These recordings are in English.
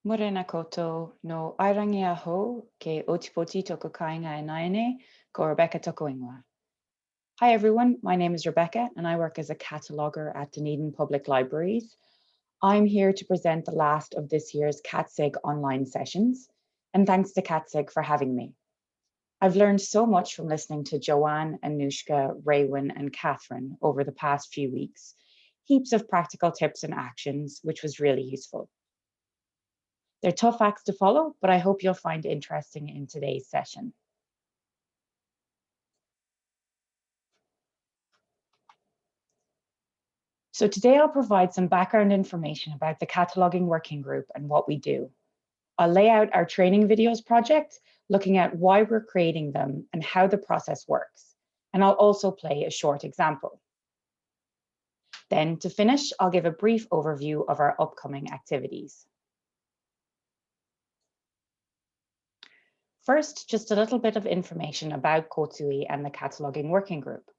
Morena koto no airangi aho ke otipoti toko kainga e naene ko Rebecca toko ingoa. Hi everyone, my name is Rebecca and I work as a cataloguer at Dunedin Public Libraries. I'm here to present the last of this year's CatSig online sessions, and thanks to CatSig for having me. I've learned so much from listening to Joanne, Anushka, Raywin and Catherine over the past few weeks. Heaps of practical tips and actions, which was really useful. They're tough acts to follow, but I hope you'll find interesting in today's session. So today I'll provide some background information about the Cataloguing Working Group and what we do. I'll lay out our training videos project, looking at why we're creating them and how the process works. And I'll also play a short example. Then to finish, I'll give a brief overview of our upcoming activities. First, just a little bit of information about Kōtui and the Cataloguing Working Group.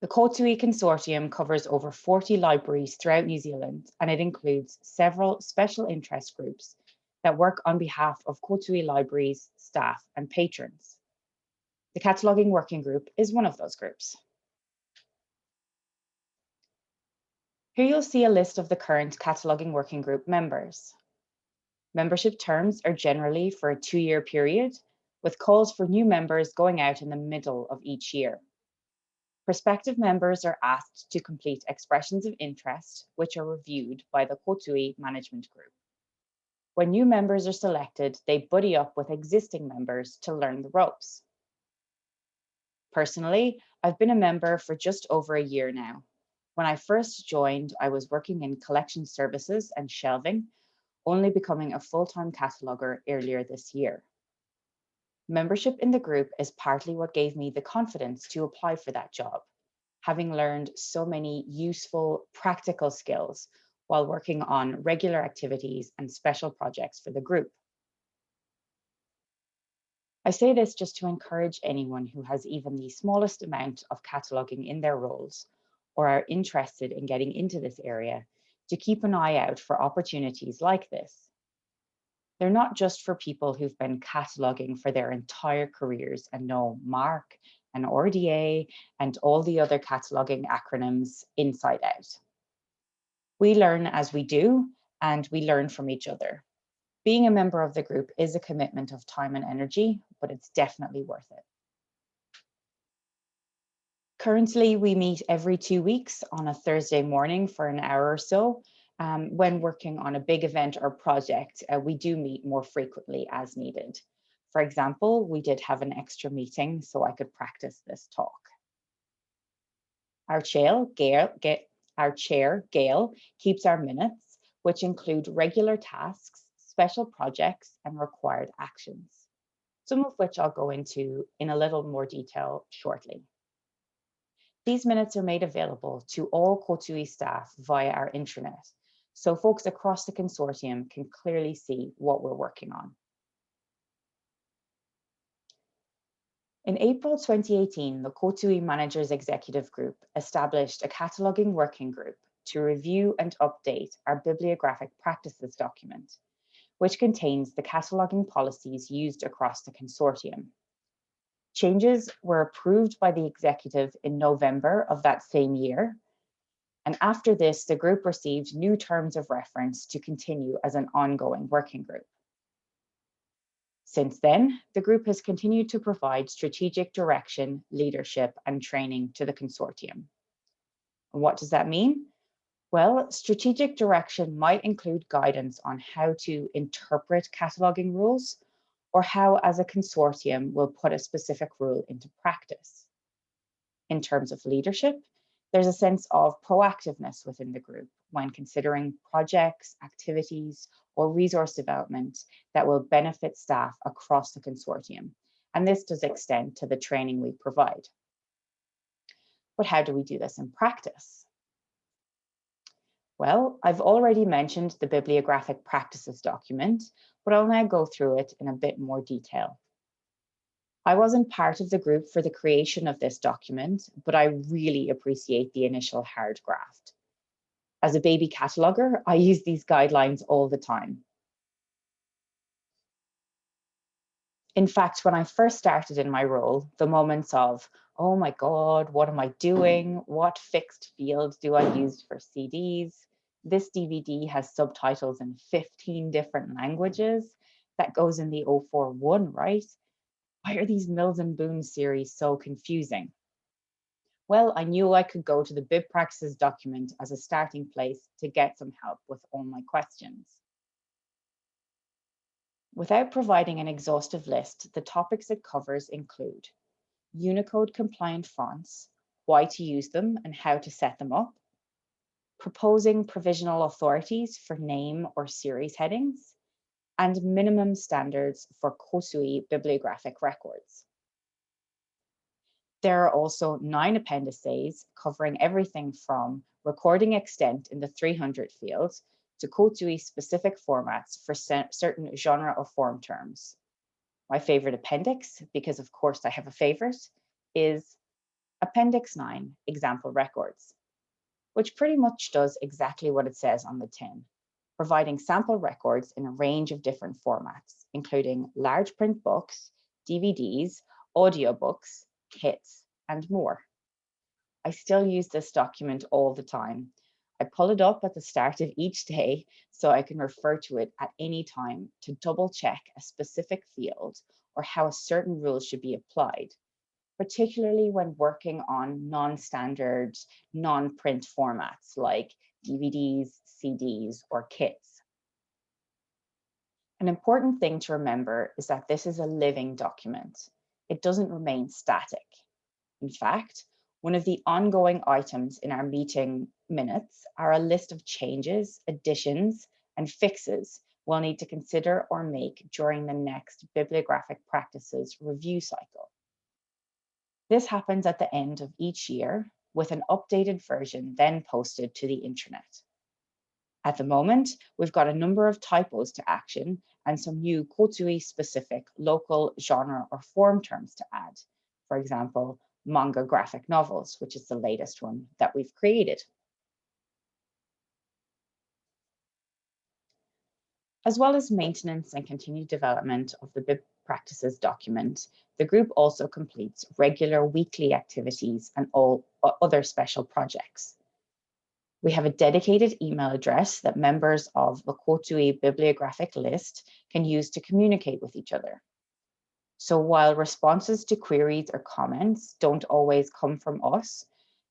The Kōtui consortium covers over 40 libraries throughout New Zealand, and it includes several special interest groups that work on behalf of Kōtui libraries, staff, and patrons. The Cataloguing Working Group is one of those groups. Here you'll see a list of the current Cataloguing Working Group members. Membership terms are generally for a 2-year period, with calls for new members going out in the middle of each year. Prospective members are asked to complete expressions of interest, which are reviewed by the Kōtui management group. When new members are selected, they buddy up with existing members to learn the ropes. Personally, I've been a member for just over a year now. When I first joined, I was working in collection services and shelving, only becoming a full-time cataloguer earlier this year. Membership in the group is partly what gave me the confidence to apply for that job, having learned so many useful, practical skills while working on regular activities and special projects for the group. I say this just to encourage anyone who has even the smallest amount of cataloguing in their roles or are interested in getting into this area to keep an eye out for opportunities like this. They're not just for people who've been cataloguing for their entire careers and know MARC and RDA and all the other cataloguing acronyms inside out. We learn as we do, and we learn from each other. Being a member of the group is a commitment of time and energy, but it's definitely worth it. Currently, we meet every 2 weeks on a Thursday morning for an hour or so. When working on a big event or project, we do meet more frequently as needed. For example, we did have an extra meeting so I could practice this talk. Our chair, Gail, keeps our minutes, which include regular tasks, special projects, and required actions, some of which I'll go into in a little more detail shortly. These minutes are made available to all Kōtui staff via our intranet, so folks across the consortium can clearly see what we're working on. In April 2018, the Kōtui Managers Executive Group established a Cataloguing Working Group to review and update our bibliographic practices document, which contains the cataloguing policies used across the consortium. Changes were approved by the executive in November of that same year, and after this, the group received new terms of reference to continue as an ongoing working group. Since then, the group has continued to provide strategic direction, leadership, and training to the consortium. And what does that mean? Well, strategic direction might include guidance on how to interpret cataloguing rules, or how, as a consortium, we'll put a specific rule into practice. In terms of leadership, there's a sense of proactiveness within the group when considering projects, activities, or resource development that will benefit staff across the consortium. And this does extend to the training we provide. But how do we do this in practice? Well, I've already mentioned the bibliographic practices document, but I'll now go through it in a bit more detail. I wasn't part of the group for the creation of this document, but I really appreciate the initial hard graft. As a baby cataloguer, I use these guidelines all the time. In fact, when I first started in my role, the moments of, oh my God, what am I doing? What fixed field do I use for CDs? This DVD has subtitles in 15 different languages. That goes in the 041, right? Why are these Mills and Boon series so confusing? Well, I knew I could go to the Bib Practices document as a starting place to get some help with all my questions. Without providing an exhaustive list, the topics it covers include Unicode compliant fonts, why to use them and how to set them up, proposing provisional authorities for name or series headings, and minimum standards for Kōtui bibliographic records. There are also 9 appendices covering everything from recording extent in the 300 fields to Kōtui specific formats for certain genre or form terms. My favorite appendix, because of course I have a favorite, is Appendix 9, Example Records, which pretty much does exactly what it says on the tin, providing sample records in a range of different formats, including large print books, DVDs, audiobooks, kits, and more. I still use this document all the time. I pull it up at the start of each day so I can refer to it at any time to double check a specific field or how a certain rule should be applied, particularly when working on non-standard, non-print formats like DVDs, CDs, or kits. An important thing to remember is that this is a living document. It doesn't remain static. In fact, one of the ongoing items in our meeting minutes are a list of changes, additions, and fixes we'll need to consider or make during the next bibliographic practices review cycle. This happens at the end of each year, with an updated version then posted to the intranet. At the moment, we've got a number of typos to action and some new Kōtui specific local genre or form terms to add. For example, manga graphic novels, which is the latest one that we've created. As well as maintenance and continued development of the Bib Practices document, the group also completes regular weekly activities and all other special projects. We have a dedicated email address that members of the Kōtui bibliographic list can use to communicate with each other. So while responses to queries or comments don't always come from us,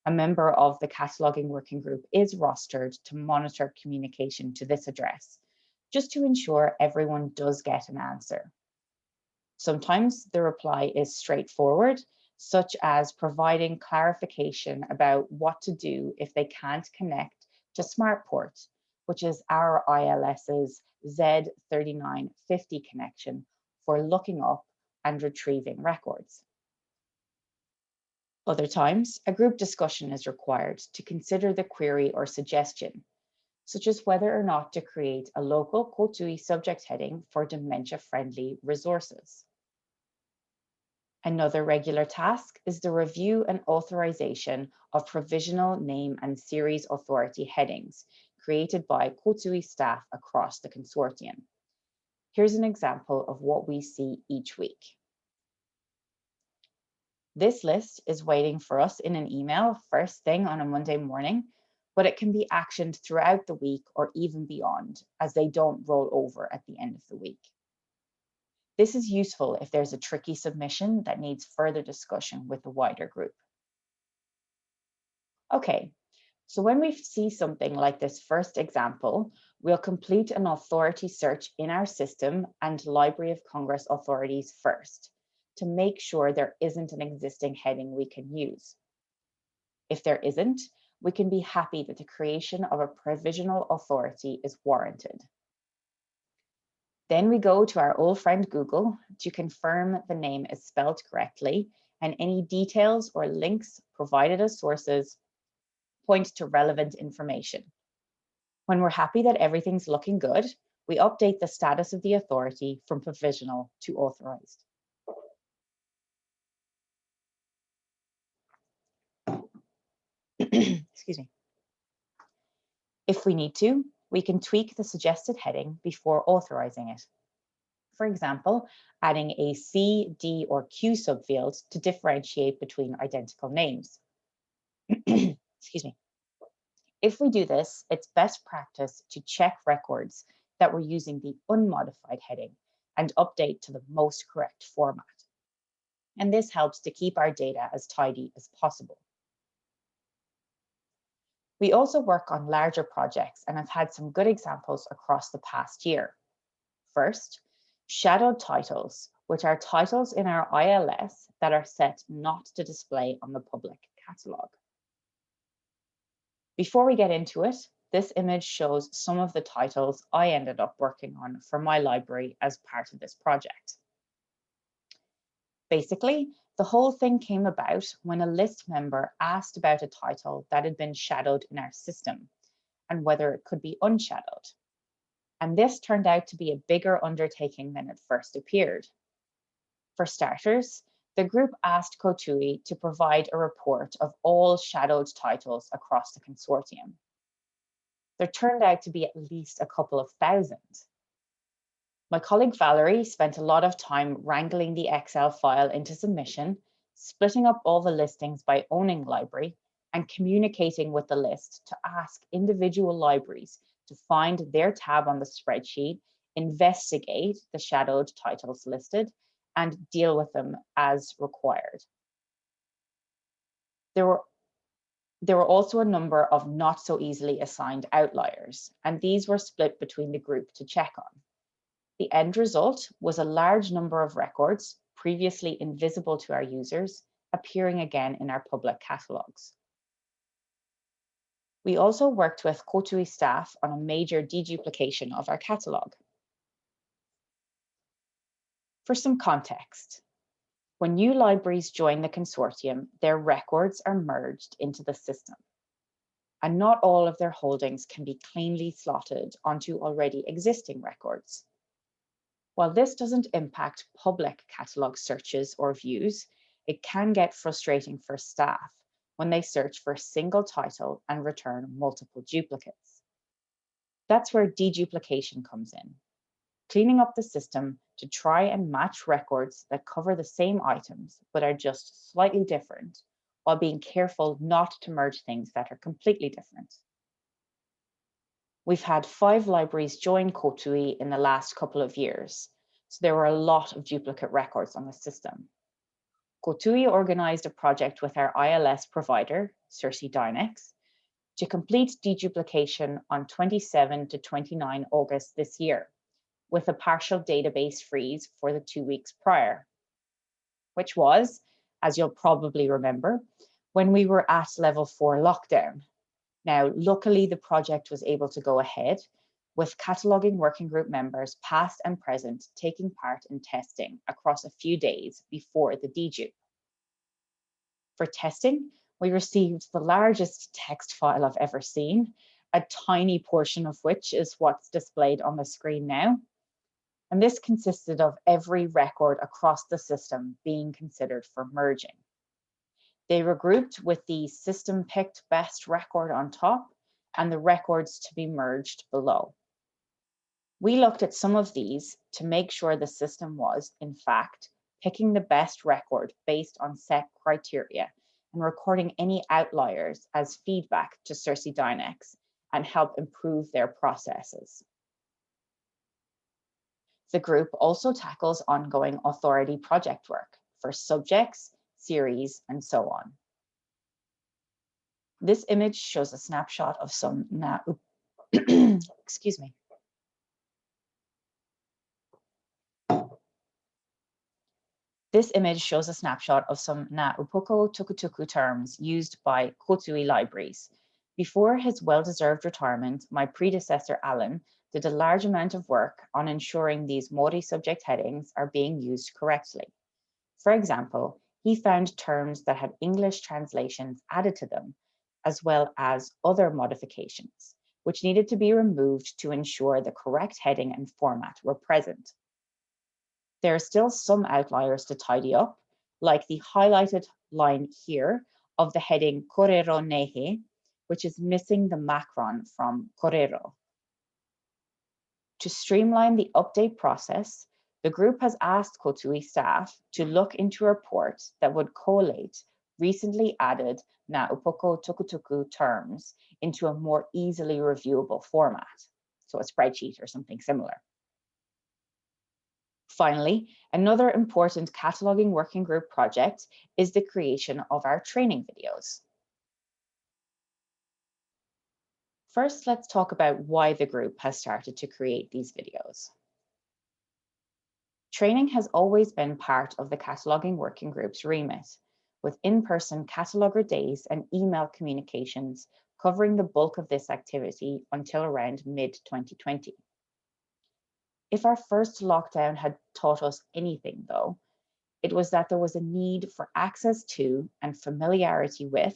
a member of the Cataloguing Working Group is rostered to monitor communication to this address, just to ensure everyone does get an answer. Sometimes the reply is straightforward, such as providing clarification about what to do if they can't connect to SmartPort, which is our ILS's Z3950 connection for looking up and retrieving records. Other times, a group discussion is required to consider the query or suggestion, such as whether or not to create a local Kōtui subject heading for dementia-friendly resources. Another regular task is the review and authorization of provisional name and series authority headings created by Kōtui staff across the consortium. Here's an example of what we see each week. This list is waiting for us in an email first thing on a Monday morning, but it can be actioned throughout the week or even beyond, as they don't roll over at the end of the week. This is useful if there's a tricky submission that needs further discussion with the wider group. Okay, so when we see something like this first example, we'll complete an authority search in our system and Library of Congress authorities first, to make sure there isn't an existing heading we can use. If there isn't, we can be happy that the creation of a provisional authority is warranted. Then we go to our old friend Google to confirm the name is spelled correctly and any details or links provided as sources point to relevant information. When we're happy that everything's looking good, we update the status of the authority from provisional to authorized. Excuse me. If we need to, we can tweak the suggested heading before authorizing it. For example, adding a C, D, or Q subfield to differentiate between identical names. Excuse me. If we do this, it's best practice to check records that we're using the unmodified heading and update to the most correct format. And this helps to keep our data as tidy as possible. We also work on larger projects and have had some good examples across the past year. First, shadowed titles, which are titles in our ILS that are set not to display on the public catalogue. Before we get into it, this image shows some of the titles I ended up working on for my library as part of this project. Basically, the whole thing came about when a list member asked about a title that had been shadowed in our system and whether it could be unshadowed. And this turned out to be a bigger undertaking than it first appeared. For starters, the group asked Kōtui to provide a report of all shadowed titles across the consortium. There turned out to be at least a couple of thousand. My colleague Valerie spent a lot of time wrangling the Excel file into submission, splitting up all the listings by owning library, and communicating with the list to ask individual libraries to find their tab on the spreadsheet, investigate the shadowed titles listed, and deal with them as required. There were also a number of not so easily assigned outliers, and these were split between the group to check on. The end result was a large number of records, previously invisible to our users, appearing again in our public catalogues. We also worked with Kōtui staff on a major deduplication of our catalogue. For some context, when new libraries join the consortium, their records are merged into the system, and not all of their holdings can be cleanly slotted onto already existing records. While this doesn't impact public catalogue searches or views, it can get frustrating for staff when they search for a single title and return multiple duplicates. That's where deduplication comes in, cleaning up the system to try and match records that cover the same items but are just slightly different, while being careful not to merge things that are completely different. We've had 5 libraries join Kōtui in the last couple of years, so there were a lot of duplicate records on the system. Kōtui organized a project with our ILS provider, Circe Dynex, to complete deduplication on 27 to 29 August this year, with a partial database freeze for the 2 weeks prior, which was, as you'll probably remember, when we were at level 4 lockdown. Now, luckily, the project was able to go ahead, with Cataloguing Working Group members, past and present, taking part in testing across a few days before the dedupe. For testing, we received the largest text file I've ever seen, a tiny portion of which is what's displayed on the screen now. And this consisted of every record across the system being considered for merging. They were grouped with the system picked best record on top and the records to be merged below. We looked at some of these to make sure the system was, in fact, picking the best record based on set criteria and recording any outliers as feedback to Circe Dynex and help improve their processes. The group also tackles ongoing authority project work for subjects, series, and so on. This image shows a snapshot of some excuse me. This image shows a snapshot of some na upoko tukutuku terms used by Kōtui libraries. Before his well-deserved retirement, my predecessor, Alan, did a large amount of work on ensuring these Māori subject headings are being used correctly. For example, he found terms that had English translations added to them, as well as other modifications, which needed to be removed to ensure the correct heading and format were present. There are still some outliers to tidy up, like the highlighted line here of the heading Korero Nehe, which is missing the macron from Korero. To streamline the update process, The group has asked Kōtui staff to look into a report that would collate recently added na upoko tukutuku terms into a more easily reviewable format, so a spreadsheet or something similar. Finally, another important cataloging working group project is the creation of our training videos. First, let's talk about why the group has started to create these videos. Training has always been part of the Cataloging Working Group's remit, with in-person cataloger days and email communications covering the bulk of this activity until around mid-2020. If our first lockdown had taught us anything, though, it was that there was a need for access to and familiarity with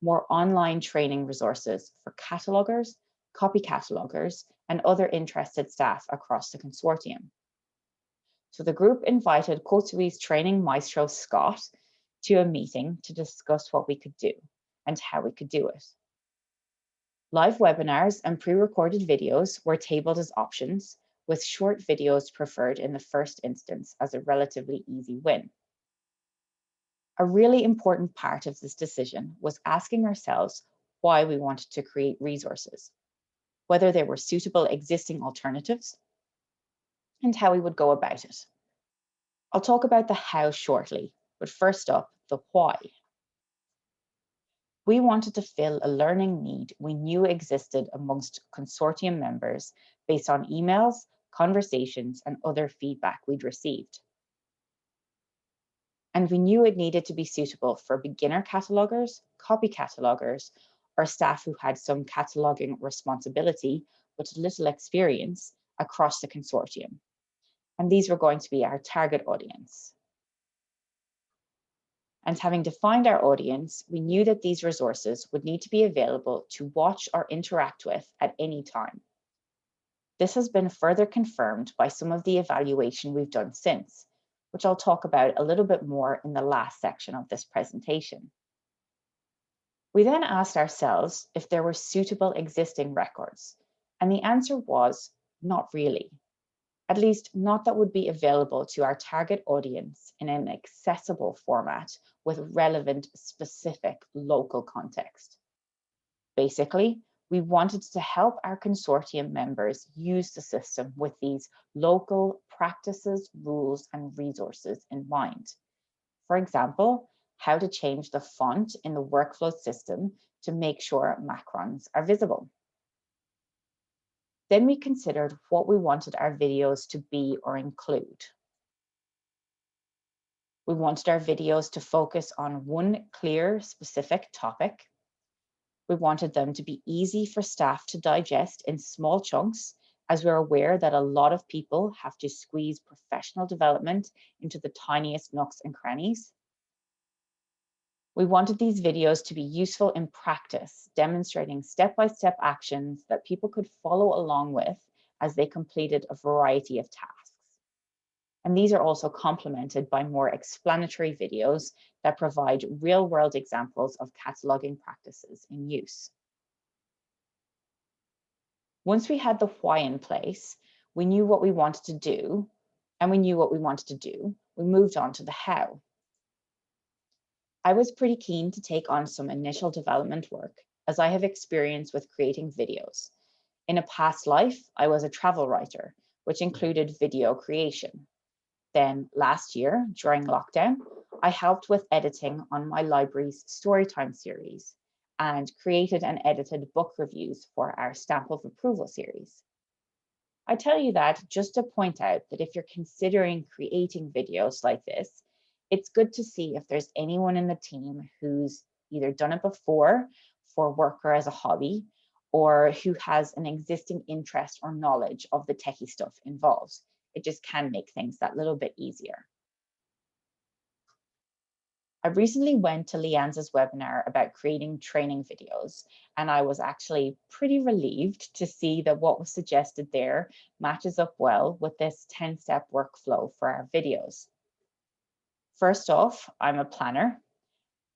more online training resources for catalogers, copy catalogers, and other interested staff across the consortium. So the group invited Kotui's training maestro, Scott, to a meeting to discuss what we could do and how we could do it. Live webinars and pre-recorded videos were tabled as options, with short videos preferred in the first instance as a relatively easy win. A really important part of this decision was asking ourselves why we wanted to create resources, whether they were suitable existing alternatives, and how we would go about it. I'll talk about the how shortly, but first up, the why. We wanted to fill a learning need we knew existed amongst consortium members based on emails, conversations, and other feedback we'd received. And we knew it needed to be suitable for beginner catalogers, copy catalogers, or staff who had some cataloging responsibility but little experience across the consortium. And these were going to be our target audience. And having defined our audience, we knew that these resources would need to be available to watch or interact with at any time. This has been further confirmed by some of the evaluation we've done since, which I'll talk about a little bit more in the last section of this presentation. We then asked ourselves if there were suitable existing records, and the answer was not really, at least not that would be available to our target audience in an accessible format with relevant specific local context. Basically, we wanted to help our consortium members use the system with these local practices, rules, and resources in mind. For example, how to change the font in the workflow system to make sure macrons are visible. Then we considered what we wanted our videos to be or include. We wanted our videos to focus on one clear, specific topic. We wanted them to be easy for staff to digest in small chunks, as we're aware that a lot of people have to squeeze professional development into the tiniest nooks and crannies. We wanted these videos to be useful in practice, demonstrating step-by-step actions that people could follow along with as they completed a variety of tasks. And these are also complemented by more explanatory videos that provide real-world examples of cataloging practices in use. Once we had the why in place, we knew what we wanted to do, and we knew what we wanted to do, we moved on to the how. I was pretty keen to take on some initial development work, as I have experience with creating videos. In a past life, I was a travel writer, which included video creation. Then last year, during lockdown, I helped with editing on my library's Storytime series and created and edited book reviews for our Stamp of Approval series. I tell you that just to point out that if you're considering creating videos like this, it's good to see if there's anyone in the team who's either done it before for work or as a hobby, or who has an existing interest or knowledge of the techie stuff involved. It just can make things that little bit easier. I recently went to Leanne's webinar about creating training videos, and I was actually pretty relieved to see that what was suggested there matches up well with this 10-step workflow for our videos. First off, I'm a planner.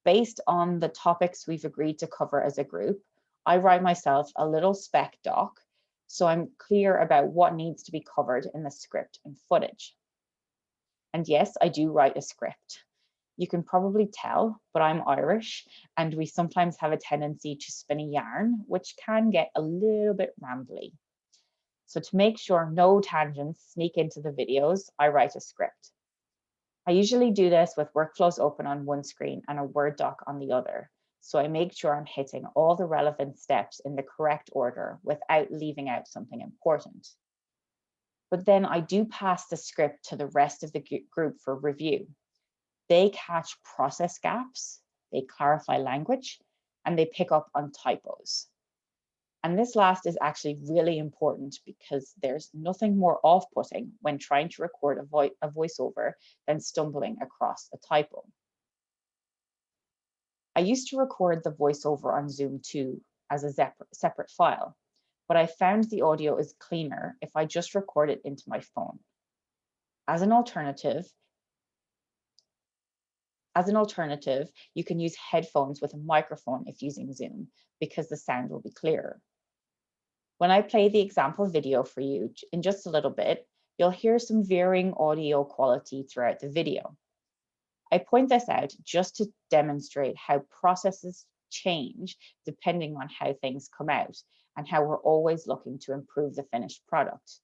Based on the topics we've agreed to cover as a group, I write myself a little spec doc so I'm clear about what needs to be covered in the script and footage. And yes, I do write a script. You can probably tell, but I'm Irish, and we sometimes have a tendency to spin a yarn, which can get a little bit rambly. So to make sure no tangents sneak into the videos, I write a script. I usually do this with workflows open on one screen and a Word doc on the other. So I make sure I'm hitting all the relevant steps in the correct order without leaving out something important. But then I do pass the script to the rest of the group for review. They catch process gaps, they clarify language, and they pick up on typos. And this last is actually really important because there's nothing more off-putting when trying to record a voiceover than stumbling across a typo. I used to record the voiceover on Zoom too as a separate file, but I found the audio is cleaner if I just record it into my phone. As an alternative, you can use headphones with a microphone if using Zoom because the sound will be clearer. When I play the example video for you in just a little bit, you'll hear some varying audio quality throughout the video. I point this out just to demonstrate how processes change depending on how things come out and how we're always looking to improve the finished product.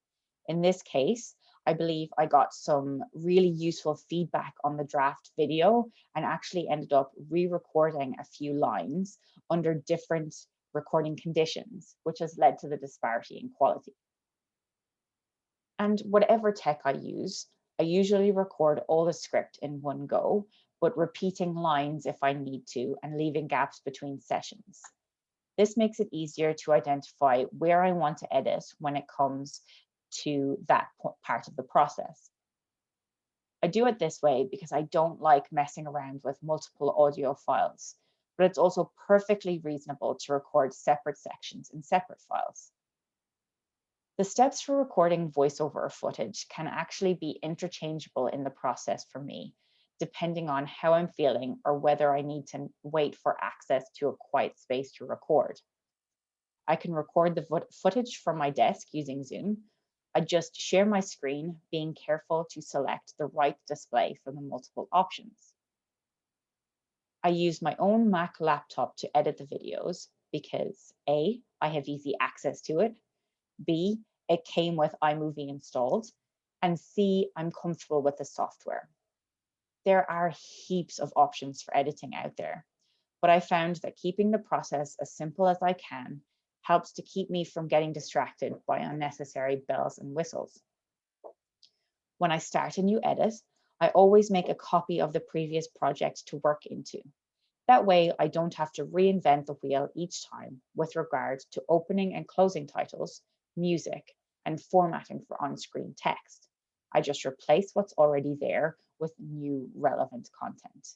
In this case, I believe I got some really useful feedback on the draft video and actually ended up re-recording a few lines under different recording conditions, which has led to the disparity in quality. And whatever tech I use, I usually record all the script in one go, but repeating lines if I need to and leaving gaps between sessions. This makes it easier to identify where I want to edit when it comes to that part of the process. I do it this way because I don't like messing around with multiple audio files, but it's also perfectly reasonable to record separate sections in separate files. The steps for recording voiceover footage can actually be interchangeable in the process for me, depending on how I'm feeling or whether I need to wait for access to a quiet space to record. I can record the footage from my desk using Zoom. I just share my screen, being careful to select the right display from the multiple options. I use my own Mac laptop to edit the videos because A, I have easy access to it, B, it came with iMovie installed, and C, I'm comfortable with the software. There are heaps of options for editing out there, but I found that keeping the process as simple as I can helps to keep me from getting distracted by unnecessary bells and whistles. When I start a new edit, I always make a copy of the previous project to work into. That way, I don't have to reinvent the wheel each time with regard to opening and closing titles, music, and formatting for on-screen text. I just replace what's already there with new relevant content.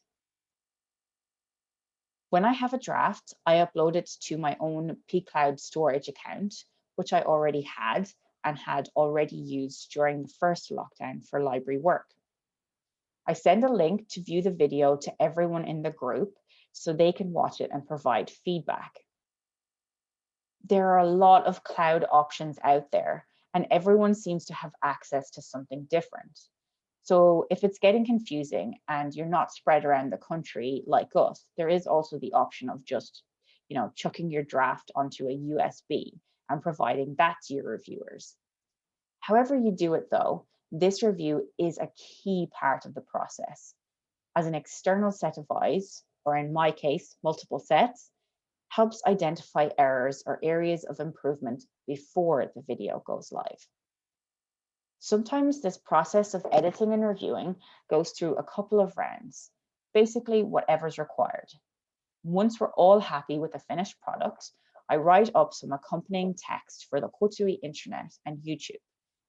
When I have a draft, I upload it to my own pCloud storage account, which I already had and had already used during the first lockdown for library work. I send a link to view the video to everyone in the group so they can watch it and provide feedback. There are a lot of cloud options out there, and everyone seems to have access to something different. So if it's getting confusing and you're not spread around the country like us, there is also the option of just, chucking your draft onto a USB and providing that to your reviewers. However you do it though, this review is a key part of the process. As an external set of eyes, or in my case, multiple sets, helps identify errors or areas of improvement before the video goes live. Sometimes this process of editing and reviewing goes through a couple of rounds, basically whatever's required. Once we're all happy with the finished product, I write up some accompanying text for the Kōtui intranet and YouTube,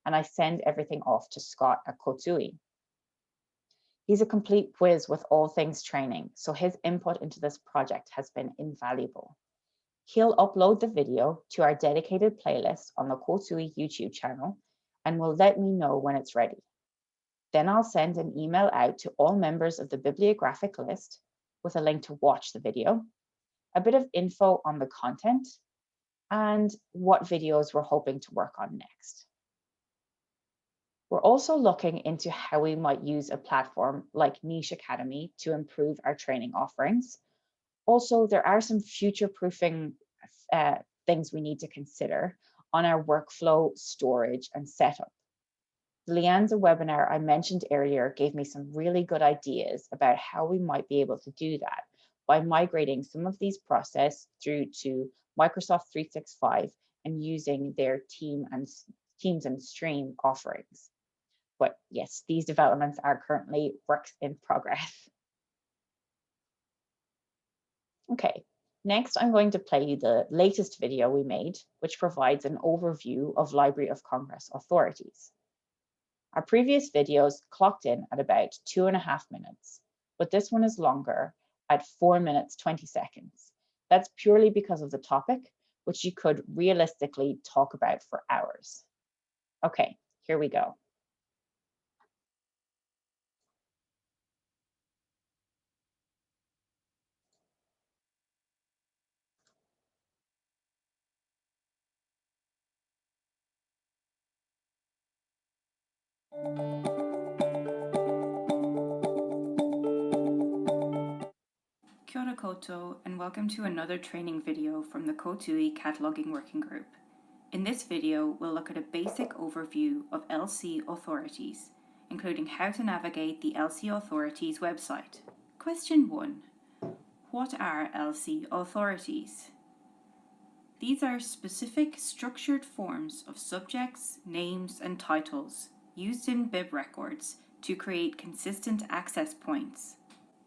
and I send everything off to Scott at Kōtui. He's a complete whiz with all things training, so his input into this project has been invaluable. He'll upload the video to our dedicated playlist on the Kōtui YouTube channel and will let me know when it's ready. Then I'll send an email out to all members of the bibliographic list with a link to watch the video, a bit of info on the content, and what videos we're hoping to work on next. We're also looking into how we might use a platform like Niche Academy to improve our training offerings. Also, there are some future proofing things we need to consider on our workflow, storage, and setup. The Lianza webinar I mentioned earlier gave me some really good ideas about how we might be able to do that by migrating some of these processes through to Microsoft 365 and using their Teams and Stream offerings. But yes, these developments are currently works in progress. Okay, next I'm going to play you the latest video we made, which provides an overview of Library of Congress authorities. Our previous videos clocked in at about 2.5 minutes, but this one is longer at 4 minutes, 20 seconds. That's purely because of the topic, which you could realistically talk about for hours. Okay, here we go. Kia ora koutou, and welcome to another training video from the Kōtui Cataloguing Working Group. In this video, we'll look at a basic overview of LC authorities, including how to navigate the LC authorities website. Question 1. What are LC authorities? These are specific structured forms of subjects, names, and titles used in Bib records to create consistent access points.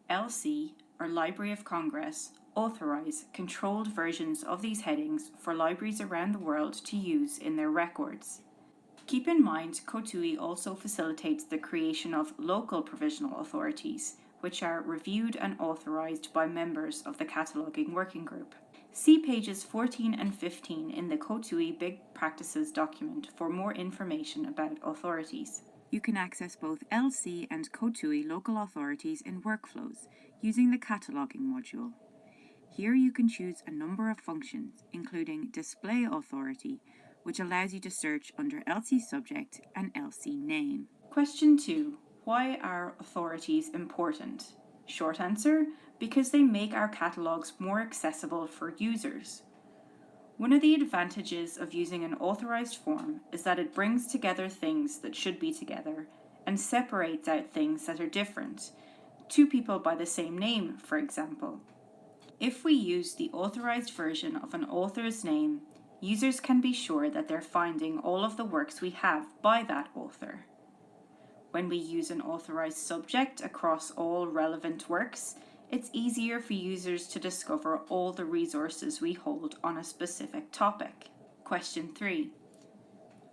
LC, or Library of Congress, authorize controlled versions of these headings for libraries around the world to use in their records. Keep in mind, Ktui also facilitates the creation of local provisional authorities, which are reviewed and authorized by members of the Cataloguing Working Group. See pages 14 and 15 in the Kōtui Bib Practices document for more information about authorities. You can access both LC and Ktui local authorities in workflows using the cataloging module. Here you can choose a number of functions, including display authority, which allows you to search under LC subject and LC name. Question 2. Why are authorities important? Short answer, because they make our catalogs more accessible for users. One of the advantages of using an authorized form is that it brings together things that should be together and separates out things that are different. Two people by the same name, for example. If we use the authorized version of an author's name, users can be sure that they're finding all of the works we have by that author. When we use an authorized subject across all relevant works, it's easier for users to discover all the resources we hold on a specific topic. Question 3.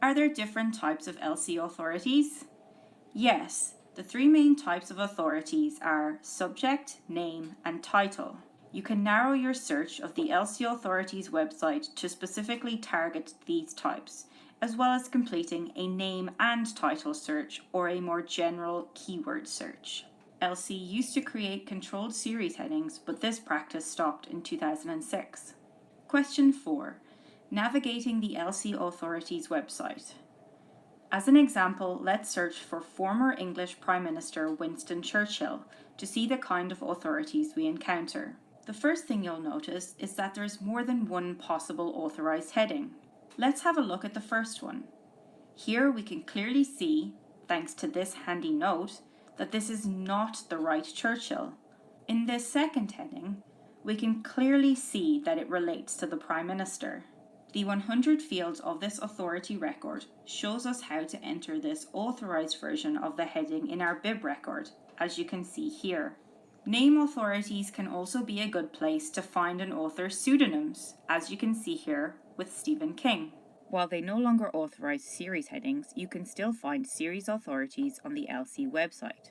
Are there different types of LC authorities? Yes, the three main types of authorities are subject, name, and title. You can narrow your search of the LC authorities website to specifically target these types, as well as completing a name and title search or a more general keyword search. LC used to create controlled series headings, but this practice stopped in 2006. Question 4. Navigating the LC authorities website. As an example, let's search for former English Prime Minister Winston Churchill to see the kind of authorities we encounter. The first thing you'll notice is that there's more than one possible authorized heading. Let's have a look at the first one. Here we can clearly see, thanks to this handy note, that this is not the right Churchill. In this second heading, we can clearly see that it relates to the Prime Minister. The 100 fields of this authority record shows us how to enter this authorized version of the heading in our Bib record, as you can see here. Name authorities can also be a good place to find an author's pseudonyms, as you can see here with Stephen King. While they no longer authorize series headings, you can still find series authorities on the LC website.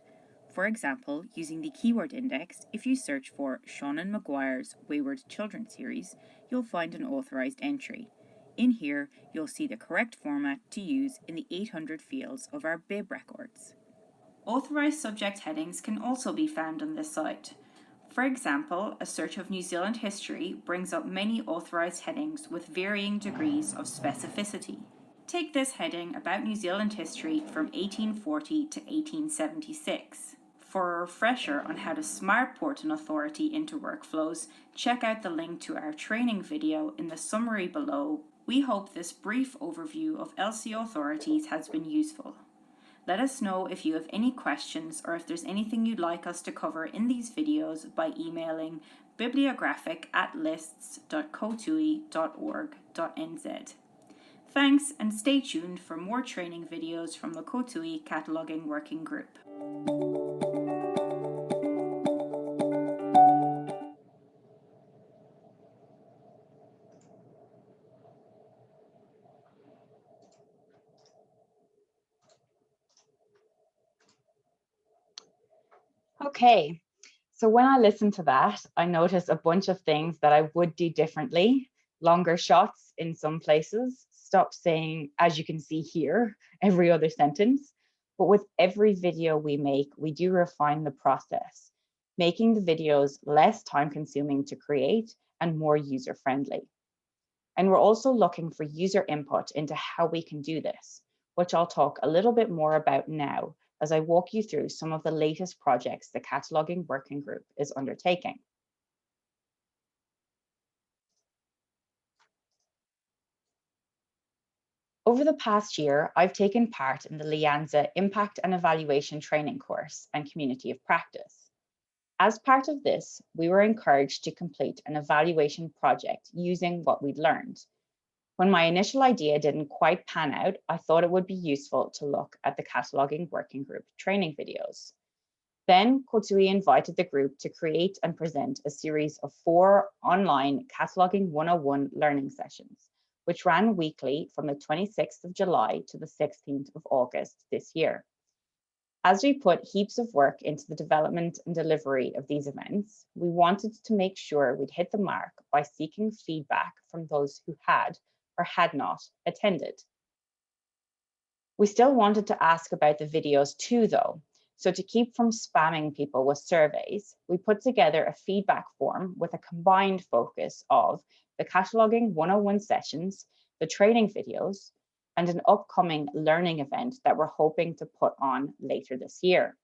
For example, using the keyword index, if you search for Seanan Maguire's Wayward Children series, you'll find an authorized entry. In here, you'll see the correct format to use in the 800 fields of our Bib records. Authorized subject headings can also be found on this site. For example, a search of New Zealand history brings up many authorized headings with varying degrees of specificity. Take this heading about New Zealand history from 1840 to 1876. For a refresher on how to smartport an authority into workflows, check out the link to our training video in the summary below. We hope this brief overview of LC authorities has been useful. Let us know if you have any questions or if there's anything you'd like us to cover in these videos by emailing bibliographic@lists.kotui.org.nz. Thanks, and stay tuned for more training videos from the Kōtui Cataloguing Working Group. Okay, so when I listened to that, I noticed a bunch of things that I would do differently. Longer shots in some places, stop saying, as you can see here, every other sentence. But with every video we make, we do refine the process, making the videos less time consuming to create and more user friendly. And we're also looking for user input into how we can do this, which I'll talk a little bit more about now as I walk you through some of the latest projects the Cataloguing Working Group is undertaking. Over the past year, I've taken part in the Lianza Impact and Evaluation Training course and Community of Practice. As part of this, we were encouraged to complete an evaluation project using what we'd learned. When my initial idea didn't quite pan out, I thought it would be useful to look at the Cataloguing Working Group training videos. Then Kōtui invited the group to create and present a series of 4 online Cataloguing 101 learning sessions, which ran weekly from the 26th of July to the 16th of August this year. As we put heaps of work into the development and delivery of these events, we wanted to make sure we'd hit the mark by seeking feedback from those who had or had not attended. We still wanted to ask about the videos too, though. So to keep from spamming people with surveys, we put together a feedback form with a combined focus of the Cataloguing 101 sessions, the training videos, and an upcoming learning event that we're hoping to put on later this year.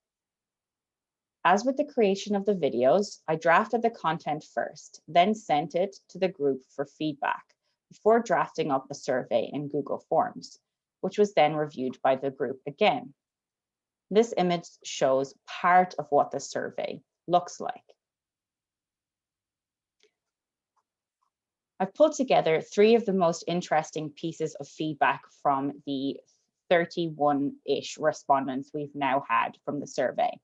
As with the creation of the videos, I drafted the content first, then sent it to the group for feedback before drafting up a survey in Google Forms, which was then reviewed by the group again. This image shows part of what the survey looks like. I've pulled together 3 of the most interesting pieces of feedback from the 31-ish respondents we've now had from the survey.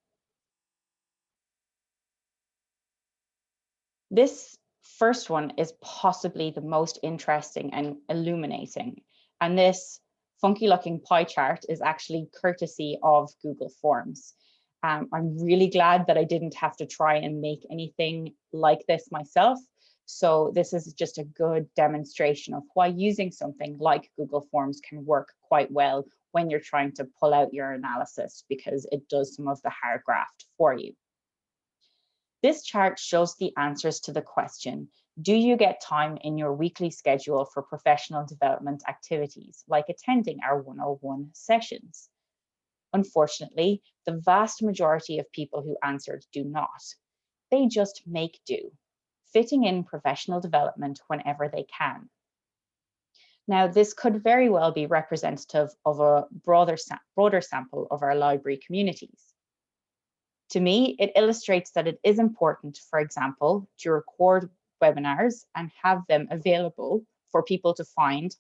This first one is possibly the most interesting and illuminating, and this funky looking pie chart is actually courtesy of Google Forms. I'm really glad that I didn't have to try and make anything like this myself. So this is just a good demonstration of why using something like Google Forms can work quite well when you're trying to pull out your analysis, because it does some of the hard graft for you. This chart shows the answers to the question, do you get time in your weekly schedule for professional development activities, like attending our 101 sessions? Unfortunately, the vast majority of people who answered do not. They just make do, fitting in professional development whenever they can. Now, this could very well be representative of a broader sample of our library communities. To me, it illustrates that it is important, for example, to record webinars and have them available for people to find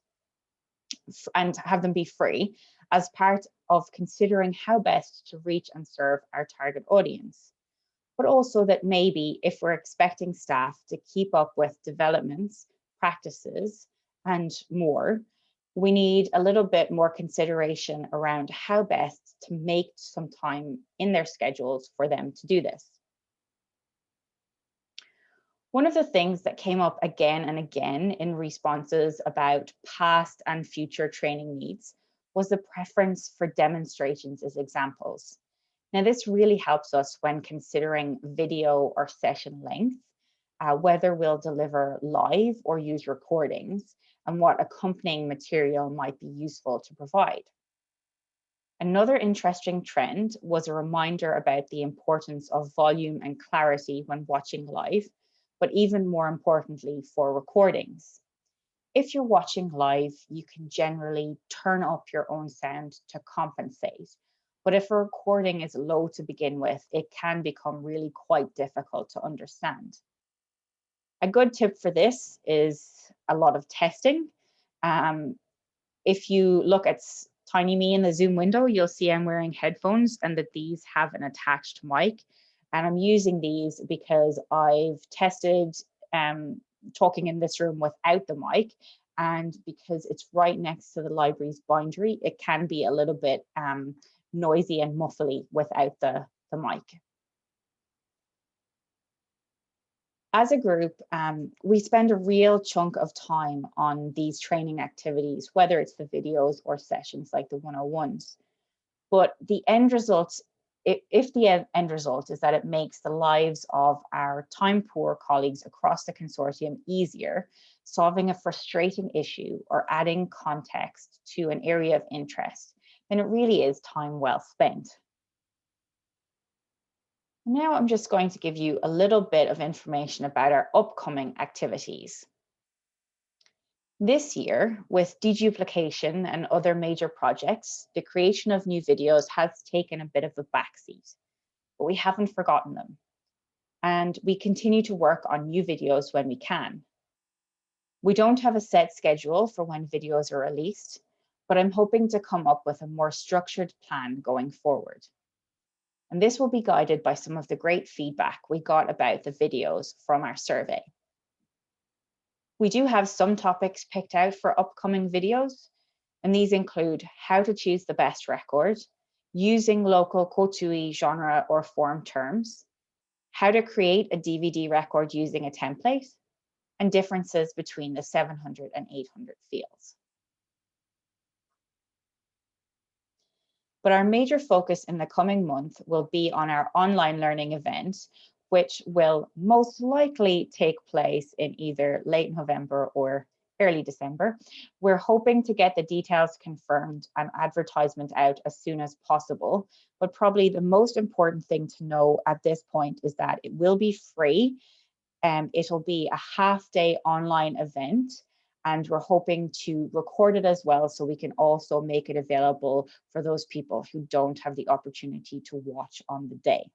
and have them be free as part of considering how best to reach and serve our target audience. But also that maybe if we're expecting staff to keep up with developments, practices, and more, we need a little bit more consideration around how best to make some time in their schedules for them to do this. One of the things that came up again and again in responses about past and future training needs was the preference for demonstrations as examples. Now, this really helps us when considering video or session length, whether we'll deliver live or use recordings, and what accompanying material might be useful to provide. Another interesting trend was a reminder about the importance of volume and clarity when watching live, but even more importantly for recordings. If you're watching live, you can generally turn up your own sound to compensate. But if a recording is low to begin with, it can become really quite difficult to understand. A good tip for this is a lot of testing. If you look at tiny me in the Zoom window, you'll see I'm wearing headphones and that these have an attached mic. And I'm using these because I've tested talking in this room without the mic. And because it's right next to the library's bindery, it can be a little bit noisy and muffly without the mic. As a group, we spend a real chunk of time on these training activities, whether it's the videos or sessions like the 101s. But the end result, if the end result is that it makes the lives of our time-poor colleagues across the consortium easier, solving a frustrating issue or adding context to an area of interest, then it really is time well spent. Now I'm just going to give you a little bit of information about our upcoming activities. This year, with deduplication and other major projects, the creation of new videos has taken a bit of a backseat, but we haven't forgotten them. And we continue to work on new videos when we can. We don't have a set schedule for when videos are released, but I'm hoping to come up with a more structured plan going forward. And this will be guided by some of the great feedback we got about the videos from our survey. We do have some topics picked out for upcoming videos, and these include how to choose the best record, using local Kōtui genre or form terms, how to create a DVD record using a template, and differences between the 700 and 800 fields. But our major focus in the coming month will be on our online learning event, which will most likely take place in either late November or early December. We're hoping to get the details confirmed and advertisement out as soon as possible, but probably the most important thing to know at this point is that it will be free. It'll be a half-day online event, and we're hoping to record it as well so we can also make it available for those people who don't have the opportunity to watch on the day.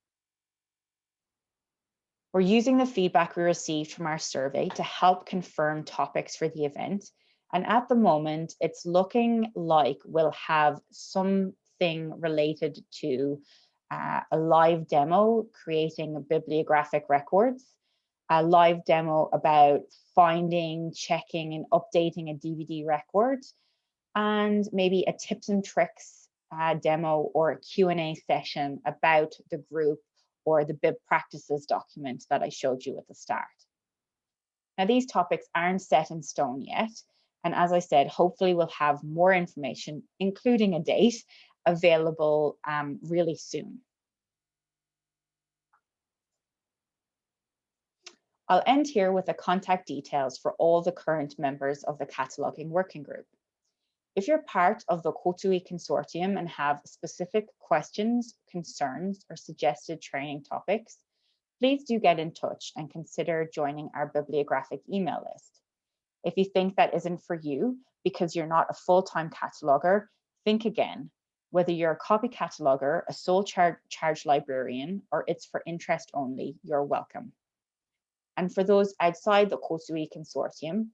We're using the feedback we received from our survey to help confirm topics for the event. And at the moment, it's looking like we'll have something related to a live demo creating bibliographic records, a live demo about finding, checking, and updating a DVD record, and maybe a tips and tricks demo or a Q&A session about the group or the Bib Practices document that I showed you at the start. Now, these topics aren't set in stone yet, and as I said, hopefully we'll have more information, including a date, available really soon. I'll end here with the contact details for all the current members of the Cataloguing Working Group. If you're part of the Kōtui Consortium and have specific questions, concerns, or suggested training topics, please do get in touch and consider joining our bibliographic email list. If you think that isn't for you because you're not a full-time cataloger, think again. Whether you're a copy cataloger, a sole charge librarian, or it's for interest only, you're welcome. And for those outside the Kōtui Consortium,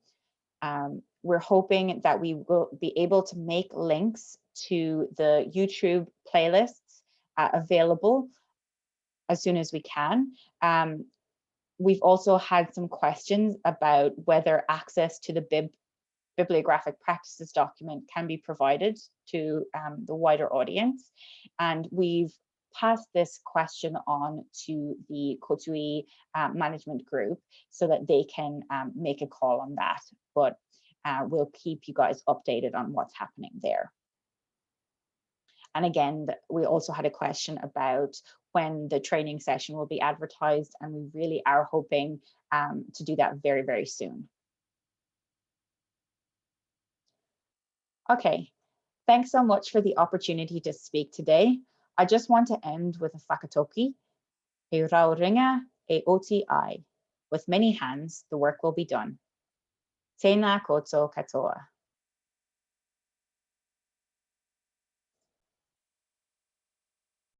we're hoping that we will be able to make links to the YouTube playlists available as soon as we can. We've also had some questions about whether access to the bibliographic practices document can be provided to the wider audience. And we've passed this question on to the Kōtui management group so that they can make a call on that. But we'll keep you guys updated on what's happening there. And again, we also had a question about when the training session will be advertised, and we really are hoping to do that very, very soon. Okay, thanks so much for the opportunity to speak today. I just want to end with a whakatoki, e rauringa e oti ai. With many hands, the work will be done. Tēnā koutou katoa.